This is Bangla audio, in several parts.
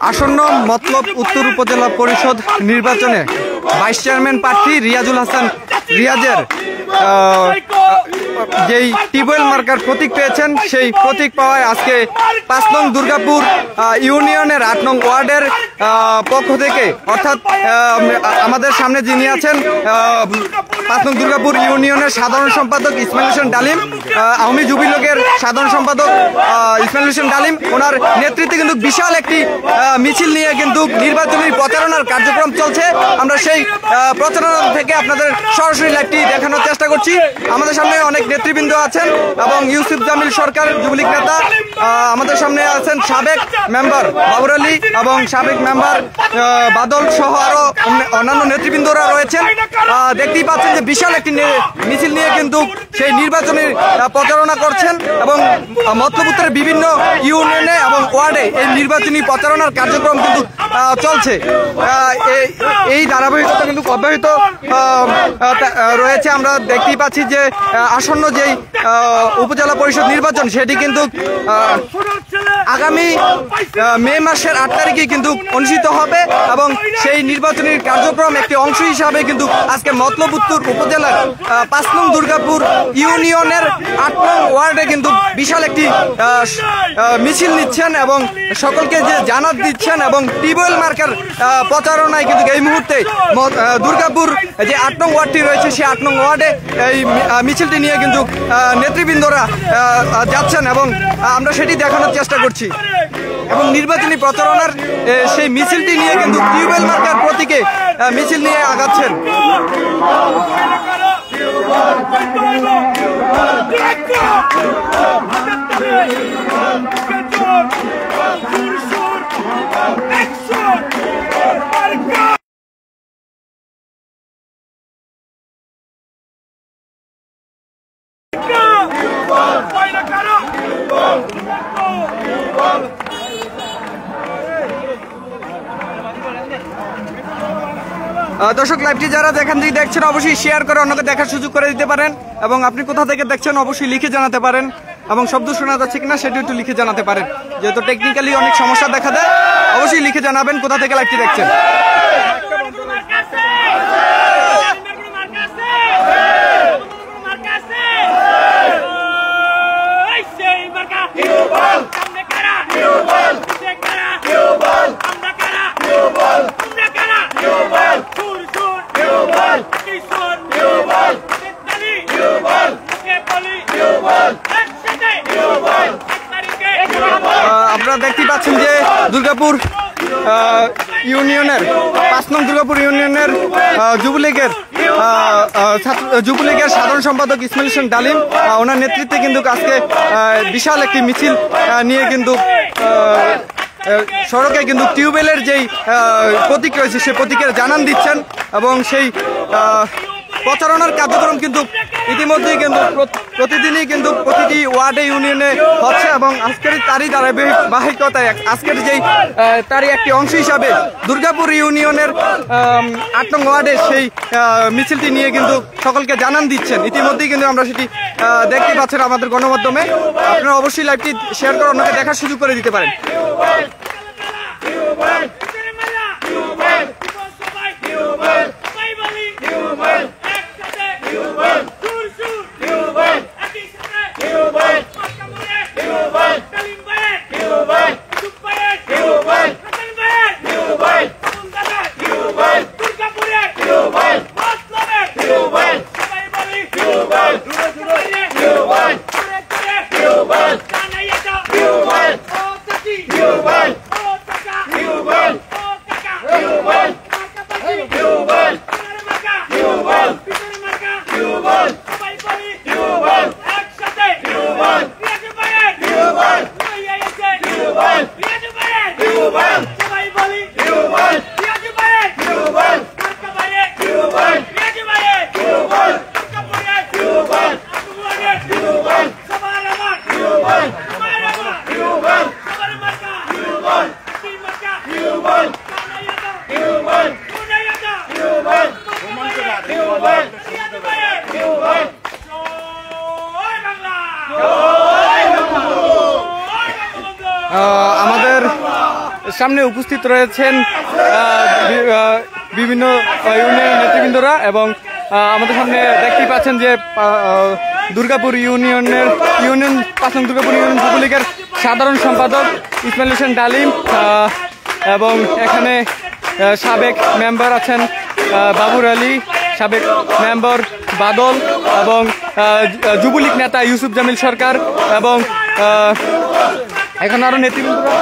আসন্ন মতলব উত্তর উপজেলা পরিষদ নির্বাচনে ভাইস চেয়ারম্যান প্রার্থী রিয়াজুল হাসান রিয়াজের যেই টিউবওয়েল মার্কার প্রতীক পেয়েছেন, সেই প্রতীক পাওয়ায় আজকে ৫ নং দুর্গাপুর ইউনিয়নের ৮ নং ওয়ার্ডের পক্ষ থেকে, অর্থাৎ আমাদের সামনে যিনি আছেন ৫ নং দুর্গাপুর ইউনিয়নের সাধারণ সম্পাদক ইসমাইল হোসেন ডালিম, আওয়ামী যুবলীগের সাধারণ সম্পাদক ইসমাইল হোসেন ডালিম, ওনার নেতৃত্বে কিন্তু বিশাল একটি মিছিল নিয়ে কিন্তু নির্বাচনী প্রচারণার কার্যক্রম চলছে। আমরা সেই প্রচারণা থেকে আপনাদের সরাসরি লাইভটি দেখানোর চেষ্টা করছি। আমাদের সামনে অনেক নেতৃবৃন্দ আছেন এবং ইউসুফ জামিল সরকার যুবলীগ নেতা, আমাদের সামনে আছেন সাবেক মেম্বার বাবর আলী এবং সাবেক মেম্বার বাদল সহ আরো অন্যান্য নেতৃবৃন্দরা রয়েছেন। দেখতেই পাচ্ছেন যে বিশাল একটি মিছিল নিয়ে কিন্তু সেই নির্বাচনী প্রচারণা করছেন এবং মতলব উত্তরের বিভিন্ন ইউনিয়নে এবং ওয়ার্ডে এই নির্বাচনী প্রচারণার কার্যক্রম কিন্তু চলছে। এই ধারাবাহিকতা কিন্তু অব্যাহত রয়েছে। আমরা দেখতেই পাচ্ছি যে আসন্ন যেই উপজেলা পরিষদ নির্বাচন সেটি কিন্তু আগামী মে মাসের ৮ তারিখে কিন্তু অনুষ্ঠিত হবে এবং সেই নির্বাচনী কার্যক্রম একটি অংশ হিসাবে কিন্তু আজকে মতলব উত্তর উপজেলার ৫ নং দুর্গাপুর ইউনিয়নের ৮ নং ওয়ার্ডে কিন্তু বিশাল একটি মিছিল নিচ্ছেন এবং সকলকে যে জানাত দিচ্ছেন এবং টিউবওয়েল মার্কার প্রচারণায় কিন্তু এই মুহূর্তে দুর্গাপুর যে ৮ নং ওয়ার্ডটি রয়েছে সেই ৮ নং ওয়ার্ডে এই মিছিলটি নিয়ে কিন্তু নেতৃবৃন্দরা যাচ্ছেন এবং আমরা সেটি দেখানোর চেষ্টা করছি এবং নির্বাচনী প্রচারণার সেই মিছিলটি নিয়ে কিন্তু টিউবওয়েল মার্কার প্রতীকে মিছিল নিয়ে আগাচ্ছেন। দর্শক, লাইভটি যারা যেখান থেকে দেখছেন অবশ্যই শেয়ার করে অন্যকে দেখার সুযোগ করে দিতে পারেন এবং আপনি কোথা থেকে দেখছেন অবশ্যই লিখে জানাতে পারেন এবং শব্দ শোনা যাচ্ছে কিনা সেটি একটু লিখে জানাতে পারেন। যেহেতু টেকনিক্যালি অনেক সমস্যা দেখা দেয়, অবশ্যই লিখে জানাবেন কোথা থেকে লাইভটি দেখছেন। আপনারা দেখতে পাচ্ছেন যে দুর্গাপুর ইউনিয়নের ৫ নং দুর্গাপুর ইউনিয়নের যুবলীগের সাধারণ সম্পাদক ইসমাইল হোসেন ডালিম, ওনার নেতৃত্বে কিন্তু আজকে বিশাল একটি মিছিল নিয়ে কিন্তু সড়কে কিন্তু টিউবওয়েলের যেই প্রতীক রয়েছে সেই প্রতীকের জানান দিচ্ছেন এবং সেই প্রচারণার কার্যক্রম কিন্তু ইতিমধ্যেই কিন্তু প্রতিদিনই কিন্তু প্রতিটি ওয়ার্ডে ইউনিয়নে হচ্ছে এবং আজকের তারই ধারাবাহিকতায় আজকের যেই তারই একটি অংশ হিসাবে দুর্গাপুর ইউনিয়নের ৮ নং ওয়ার্ডে সেই মিছিলটি নিয়ে কিন্তু সকলকে জানান দিচ্ছেন। ইতিমধ্যেই কিন্তু আমরা সেটি দেখতে পাচ্ছেন আমাদের গণমাধ্যমে। আপনারা অবশ্যই লাইভটি শেয়ার করে অন্যকে দেখার সুযোগ করে দিতে পারেন। টিউবওয়েল আমাদের সামনে উপস্থিত রয়েছেন বিভিন্ন ইউনিয়ন নেতৃবৃন্দরা এবং আমাদের সামনে দেখতেই পাচ্ছেন যে দুর্গাপুর ইউনিয়ন 5 নং দুর্গাপুর ইউনিয়ন যুবলীগের সাধারণ সম্পাদক ইসমাইল হোসেন ডালিম এবং এখানে সাবেক মেম্বার আছেন বাবুর আলী, সাবেক মেম্বার বাদল এবং যুবলীগ নেতা ইউসুফ জামিল সরকার এবং এখন আরো নেতৃবৃন্দরা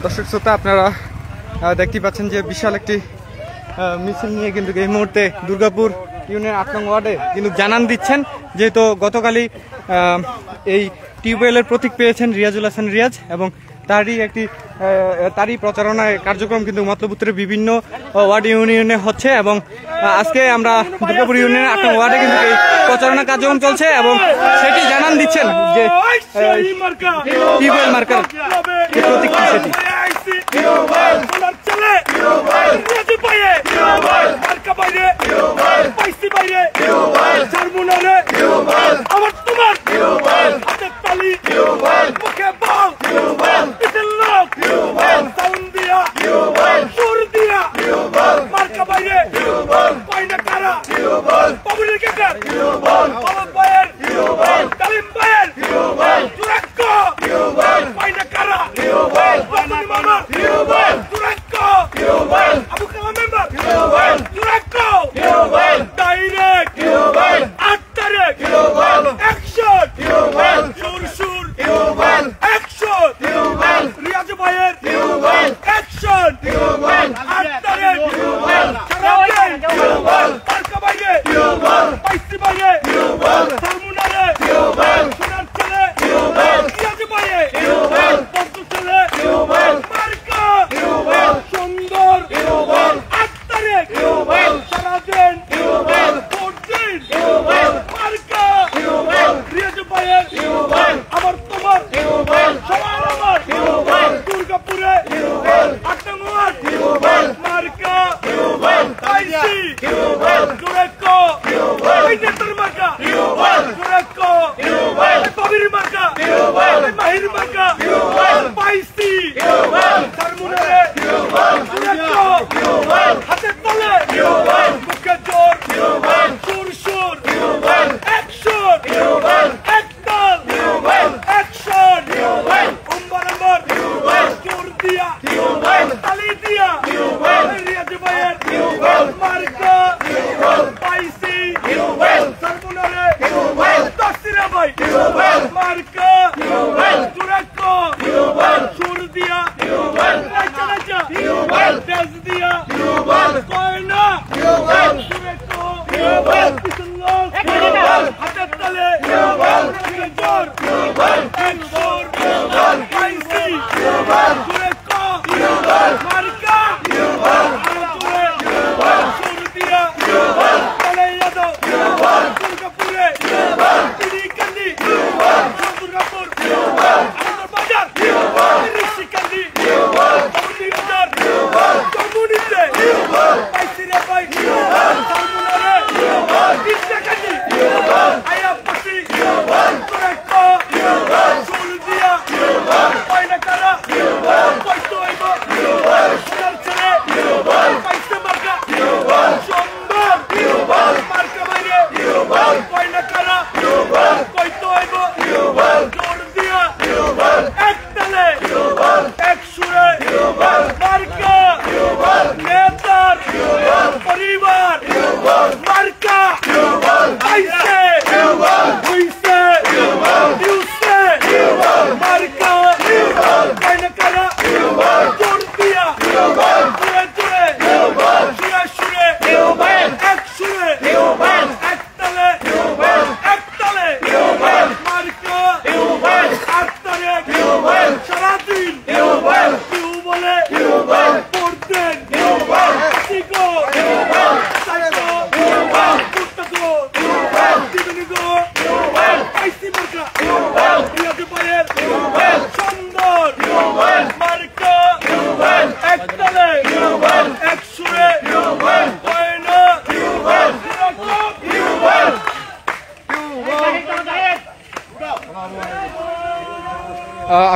দর্শক শ্রোতা আপনারা দেখতে পাচ্ছেন যে বিশাল একটি মিছিল নিয়ে কিন্তু এই মুহূর্তে দুর্গাপুর ইউনিয়ন 8 নং ওয়ার্ডে কিন্তু জানান দিচ্ছেন, যেহেতু গতকালই এই টিউবওয়েলের প্রতীক পেয়েছেন রিয়াজুল হাসান রিয়াজ এবং তারই প্রচারণায় কার্যক্রম কিন্তু মতলব উত্তরের বিভিন্ন ওয়ার্ড ইউনিয়নে হচ্ছে এবং আজকে আমরা দুর্গাপুর ইউনিয়নের 8 নং ওয়ার্ডে কিন্তু এই প্রচারণা কার্যক্রম চলছে এবং সেটি জানান দিচ্ছেন যে টিউবওয়েল মার্কার প্রতীক সেটি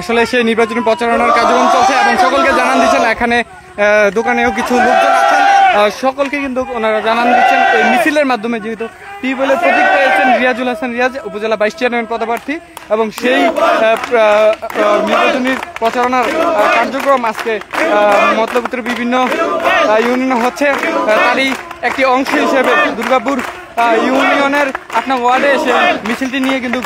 আসলে সেই নির্বাচনী প্রচারণার কার্যক্রম চলছে এবং সকলকে জানান দিচ্ছেন। এখানে দোকানেও কিছু লোকজন আছেন, সকলকে কিন্তু ওনারা জানান দিচ্ছেন এই মিছিলের মাধ্যমে, যেহেতু টিউবওয়েলের প্রতীক পেয়েছেন রিয়াজুল হাসান রিয়াজ, উপজেলা ভাইস চেয়ারম্যান পদপ্রার্থী, এবং সেই নির্বাচনী প্রচারণার কার্যক্রম আজকে মতলবপুরের বিভিন্ন ইউনিয়নে হচ্ছে। তারই একটি অংশ হিসেবে দুর্গাপুর ইউনিয়নের 8 নং ওয়ার্ডে এসে মিছিলটি নিয়ে কিন্তু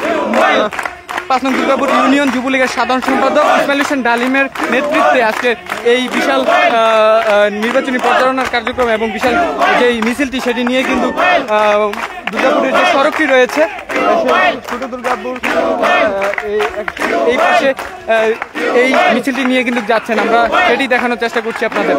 5 নং দুর্গাপুর ইউনিয়ন যুবলীগের সাধারণ সম্পাদক ইসমাইল হোসেন ডালিমের নেতৃত্বে আজকে এই বিশাল নির্বাচনী প্রচারণার কার্যক্রম এবং বিশাল যে মিছিলটি সেটি নিয়ে কিন্তু দুর্গাপুরের যে সড়কটি রয়েছে ছোট দুর্গাপুর এই পাশে এই মিছিলটি নিয়ে কিন্তু যাচ্ছেন। আমরা সেটি দেখানোর চেষ্টা করছি আপনাদের।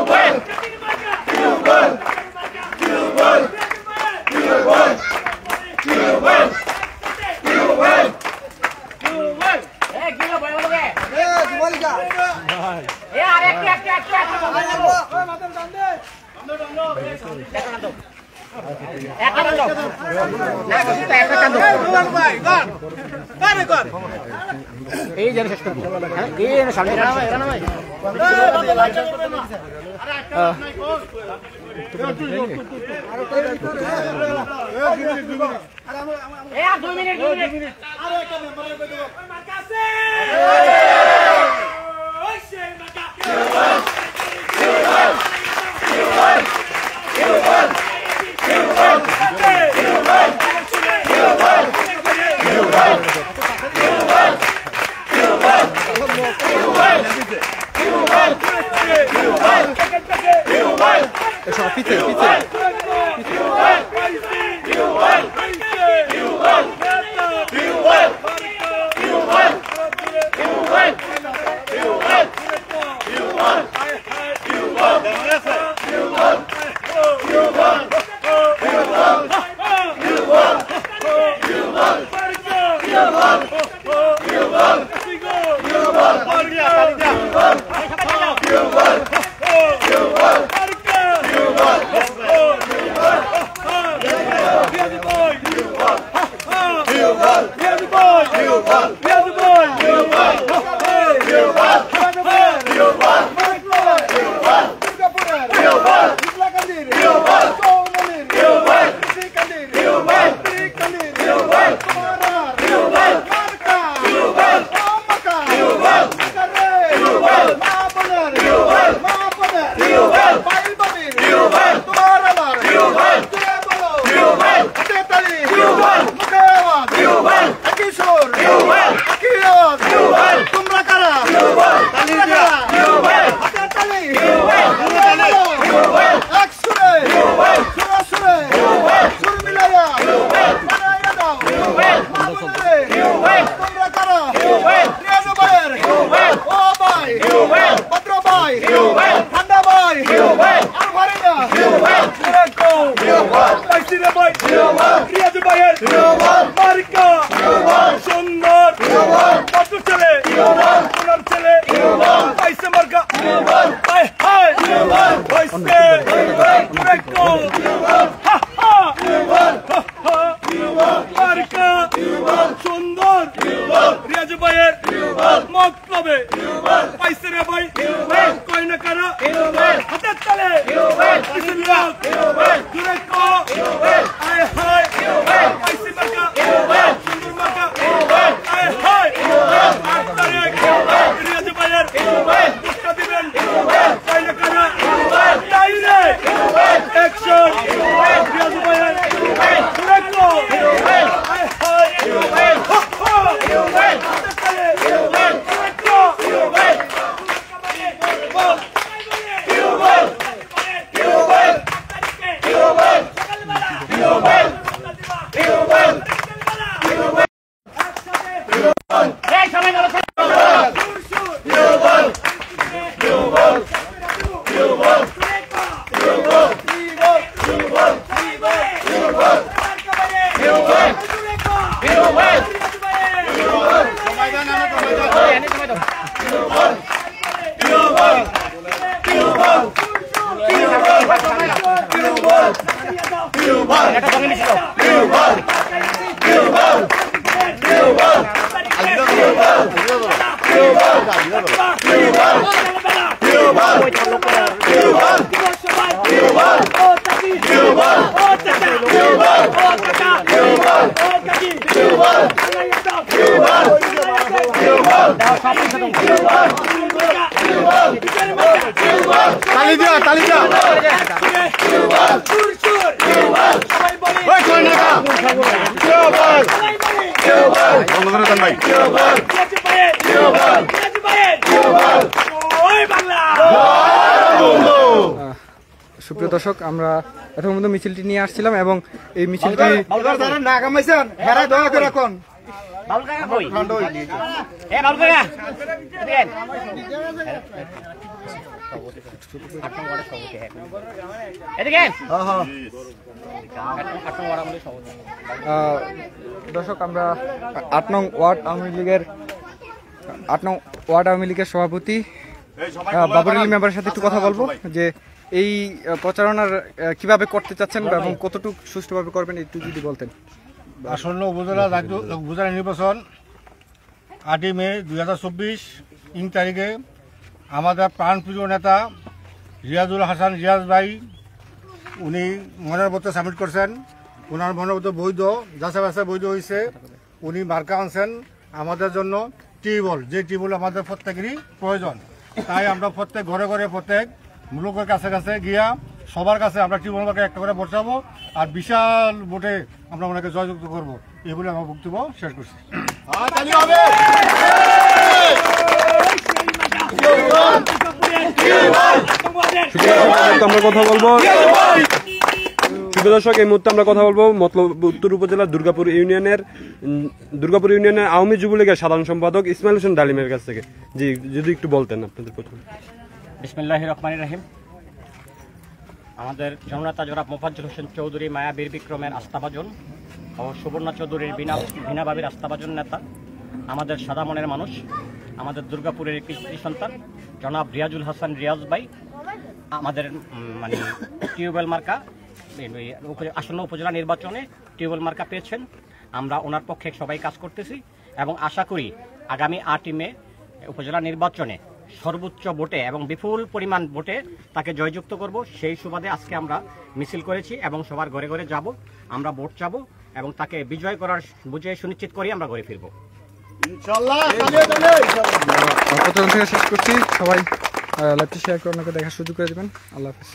সুপ্রিয় দর্শক, আমরা এতক্ষণ পর্যন্ত মিছিলটি নিয়ে আসছিলাম এবং এই মিছিলটি দর্শক, আমরা ৮ নং ওয়ার্ড আওয়ামী লীগের সভাপতি বাবর আলী মেম্বারের সাথে একটু কথা বলবো যে এই প্রচারণার কিভাবে করতে চাচ্ছেন এবং কতটুকু সুষ্ঠুভাবে করবেন একটু যদি বলতেন। আসন্ন উপজেলা নির্বাচন ৮ই মে ২০২৪ তারিখে আমাদের প্রাণপ্রিয় নেতা রিয়াজুল হাসান রিয়াজ ভাই উনি মনোনয়নপত্র সাবমিট করছেন। ওনার মনোনয়নপত্র বৈধ, যাচাই বাছাই বৈধ হয়েছে। উনি মার্কা আনছেন আমাদের জন্য টিউবওয়েল, যে টিউবওয়েল আমাদের প্রত্যেকেরই প্রয়োজন। তাই আমরা প্রত্যেক ঘরে ঘরে প্রত্যেক লোকের কাছে কাছে গিয়া সবার কাছে আমরা টিউবওয়েল মার্কা একটা করে বসাবো আর বিশাল ভোটে আমরা ওনাকে জয়যুক্ত করবো। এই বলে আমার বক্তব্য শেষ করছি। আমরা কথা বলবো দর্শক, এই মুহূর্তে আমরা কথা বলবো মতলব উত্তর উপজেলার দুর্গাপুর ইউনিয়নের আওয়ামী যুবলীগের সাধারণ সম্পাদক ইসমাইল হোসেন ডালিমের কাছ থেকে। জি, যদি একটু বলতেন আপনাদের প্রথম। বিসমিল্লাহির রহমানির রহিম। আমাদের জননেতা জনাব মোফাজ্জল হোসেন চৌধুরী মায়া বীর বিক্রমের আস্থাভাজন ও সুবর্ণা চৌধুরীর ভিনা বাবির আস্থাভাজন নেতা, আমাদের সাদা মনের মানুষ, আমাদের দুর্গাপুরের একটি সন্তান জনাব রিয়াজুল হাসান রিয়াজ ভাই আমাদের টিউবওয়েল মার্কা আসন্ন উপজেলা নির্বাচনে টিউবওয়েল মার্কা পেয়েছেন। আমরা ওনার পক্ষে সবাই কাজ করতেছি এবং আশা করি আগামী ৮ই মে উপজেলা নির্বাচনে সর্বোচ্চ ভোটে এবং বিপুল পরিমাণ ভোটে তাকে জয়যুক্ত করব। সেই সুবাদে আজকে আমরা মিছিল করেছি এবং সবার ঘরে ঘরে যাব, আমরা ভোট চাবো এবং তাকে বিজয় করার বুঝে সুনিশ্চিত করি আমরা ঘরে ফিরবো ইনশাআল্লাহ। শেষ করছি, সবাই লাইভটি শেয়ার করে ওনাকে দেখার সুযোগ করে দেবেন। আল্লাহ হাফেজ।